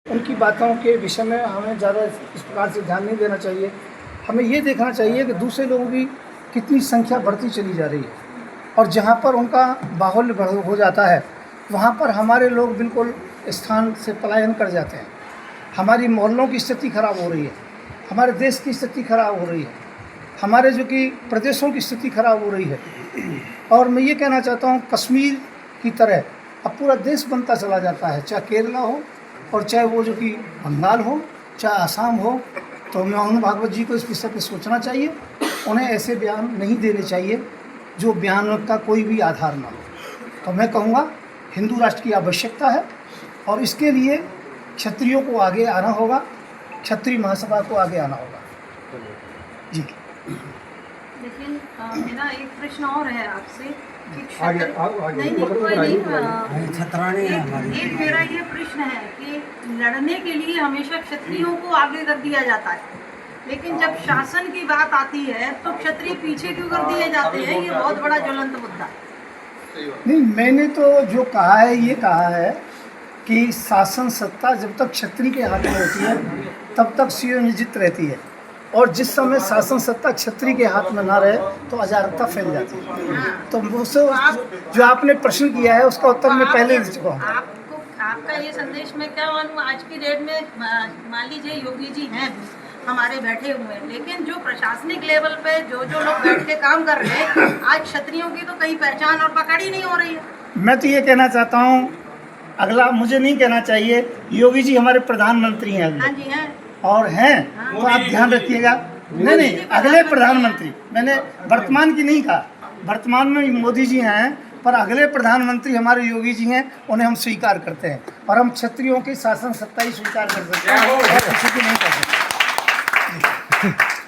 उनकी बातों के विषय में हमें ज़्यादा इस प्रकार से ध्यान नहीं देना चाहिए। हमें ये देखना चाहिए कि दूसरे लोगों की कितनी संख्या बढ़ती चली जा रही है और जहाँ पर उनका बाहुल्य हो जाता है वहाँ पर हमारे लोग बिल्कुल स्थान से पलायन कर जाते हैं। हमारी मोहल्लों की स्थिति खराब हो रही है, हमारे देश की स्थिति खराब हो रही है, हमारे जो कि प्रदेशों की स्थिति खराब हो रही है। और मैं ये कहना चाहता हूँ कश्मीर की तरह अब पूरा देश बनता चला जाता है, चाहे केरला हो और चाहे वो जो कि बंगाल हो, चाहे असम हो। तो मोहन भागवत जी को इस विषय पर सोचना चाहिए। उन्हें ऐसे बयान नहीं देने चाहिए जो बयान का कोई भी आधार ना हो। तो मैं कहूँगा हिंदू राष्ट्र की आवश्यकता है और इसके लिए क्षत्रियों को आगे आना होगा, क्षत्रिय महासभा को आगे आना होगा जी। लेकिन मेरा एक प्रश्न और है आपसे कि एक मेरा ये प्रश्न है कि लड़ने के लिए हमेशा क्षत्रियों को आगे कर दिया जाता है, लेकिन जब शासन की बात आती है तो क्षत्रिय पीछे क्यों कर दिए जाते हैं? ये बहुत बड़ा ज्वलंत मुद्दा है। नहीं, मैंने तो जो कहा है ये कहा है कि शासन सत्ता जब तक क्षत्रिय के हाथ में होती है तब तक सुनियोजित रहती है और जिस समय शासन सत्ता क्षत्रिय के हाथ में ना रहे तो अराजकता फैल जाती है। तो उससे जो आपने प्रश्न किया है उसका उत्तर मैं पहले दे चुका हूँ। आपको आपका ये संदेश में क्या मालूम, आज की डेट में मान लीजिए योगी जी हैं हमारे बैठे हुए हैं, लेकिन जो प्रशासनिक लेवल पे जो लोग बैठ के काम कर रहे हैं, आज क्षत्रियों की तो कहीं पहचान और पकड़ ही नहीं हो रही है। मैं तो ये कहना चाहता हूँ, अगला मुझे नहीं कहना चाहिए, योगी जी हमारे प्रधानमंत्री हैं। हाँ जी हैं और हैं। हाँ। तो आप ध्यान रखिएगा। नहीं, अगले प्रधानमंत्री, मैंने वर्तमान की नहीं कहा, वर्तमान में मोदी जी हैं, पर अगले प्रधानमंत्री हमारे योगी जी हैं, उन्हें हम स्वीकार करते हैं और हम क्षत्रियों की शासन सत्ता ही स्वीकार कर सकते हैं और किसी की नहीं कर सकते।